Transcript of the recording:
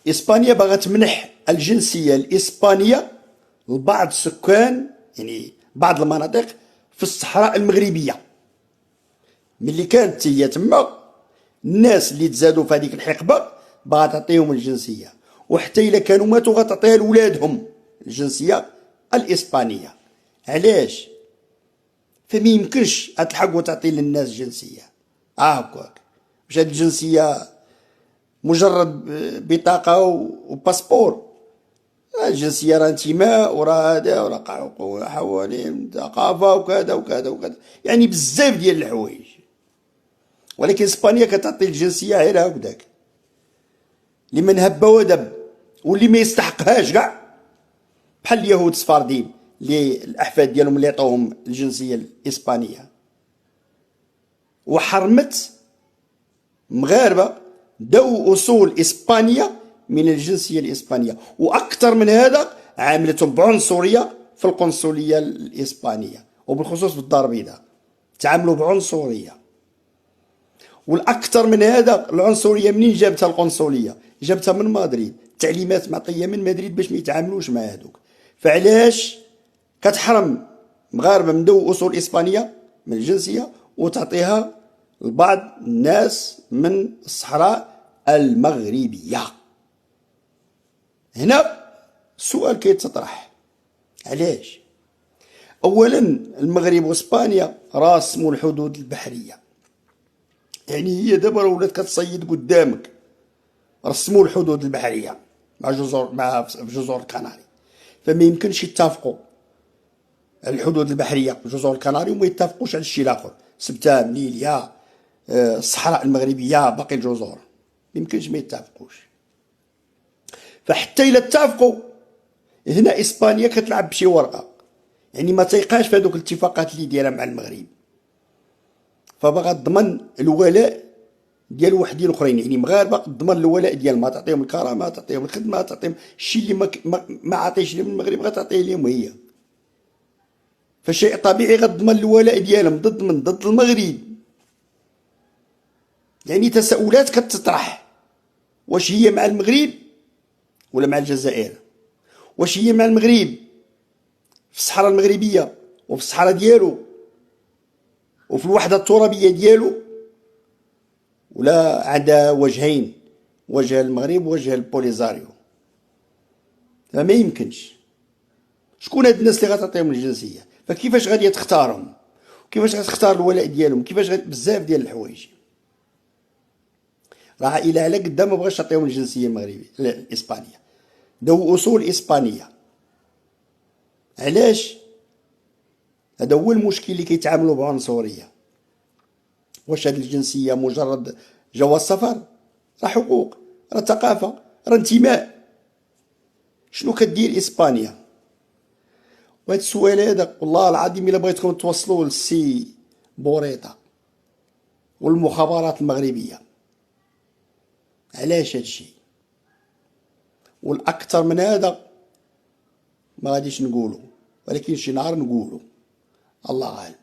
إسبانيا باغا تمنح الجنسية الإسبانية لبعض السكان، يعني بعض المناطق في الصحراء المغربية. ملي كانت هي تما الناس اللي تزادوا في هذيك الحقبة باغا تعطيهم الجنسية، وحتى إلا كانوا ماتوا غتعطيها لولادهم الجنسية الإسبانية. علاش؟ فما يمكنش تلحق وتعطي للناس جنسية هكاك، واش هاد الجنسية مجرد بطاقة وباسبور؟ الجنسية راه انتماء، وراه هذا، وراه حوالين ثقافة وكذا وكذا وكذا، يعني بزاف ديال الحوايج. ولكن اسبانيا كتعطي الجنسية غير هكذاك لمن هب ودب، واللي ما يستحقهاش كاع، بحال اليهود السفارديين اللي الاحفاد ديالهم اللي عطاوهم الجنسية الاسبانية. وحرمت مغاربة ذو اصول اسبانية من الجنسية الإسبانية، وأكثر من هذا عاملتهم بعنصرية في القنصلية الإسبانية، وبالخصوص في الدار البيضاء تعاملوا بعنصرية. والأكثر من هذا العنصرية منين جابتها القنصلية؟ جابتها من مدريد، تعليمات معطية من مدريد باش ما يتعاملوش مع هذوك. فعلاش كتحرم مغاربة من ذو أصول إسبانية من الجنسية وتعطيها لبعض الناس من الصحراء المغربية؟ هنا السؤال كيتطرح، علاش؟ اولا المغرب واسبانيا راسموا الحدود البحريه، يعني هي دابا ولات كتصيد قدامك، رسموا الحدود البحريه مع جزر الكناري، فما يمكنش يتفقوا على الحدود البحريه في جزر الكناري وما يتفقوش على الشيء الاخر، سبته، مليليا، الصحراء المغربيه، باقي الجزر ما يمكنش ما يتفقوش. فحتى إلا اتفقوا هنا إسبانيا كتلعب بشي ورقة، يعني ما تيقاش في هذوك الاتفاقات اللي دايرة مع المغرب، فبغا تضمن الولاء ديال وحدين اخرين، يعني مغاربة تضمن الولاء ديال ما تعطيهم الكرامة، تعطيهم الخدمة، تعطيهم الشيء اللي ما عطيش لهم المغرب غتعطيه لهم هي. فشيء طبيعي غتضمن الولاء ديالهم ضد المغرب. يعني تساؤلات كتطرح، واش هي مع المغرب ولا مع الجزائر؟ واش هي مع المغرب في الصحراء المغربية وفي الصحراء ديالو وفي الوحدة الترابية ديالو، ولا عندها وجهين، وجه المغرب ووجه البوليزاريو؟ فما يمكنش. شكون هاد الناس اللي غتعطيهم الجنسية؟ فكيفاش غادي تختارهم؟ كيفاش غتختار الولاء ديالهم؟ كيفاش بزاف ديال الحوايج. راه الى على قدام ما بغاش تعطيهم الجنسية المغربية الإسبانية، ذو أصول إسبانية. علاش؟ هذا هو المشكل اللي كيتعاملوا بعنصرية. واش هاد الجنسية مجرد جواز سفر؟ راه حقوق، راه ثقافة، راه انتماء. شنو كدير إسبانيا؟ وهاد السؤال هذا والله العظيم إلا بغيتكم توصلوه للسي بوريطة والمخابرات المغربية، علاش هادشي؟ والأكثر من هذا ما غاديش نقولو، ولكن شي نهار نقولو، الله أعلم.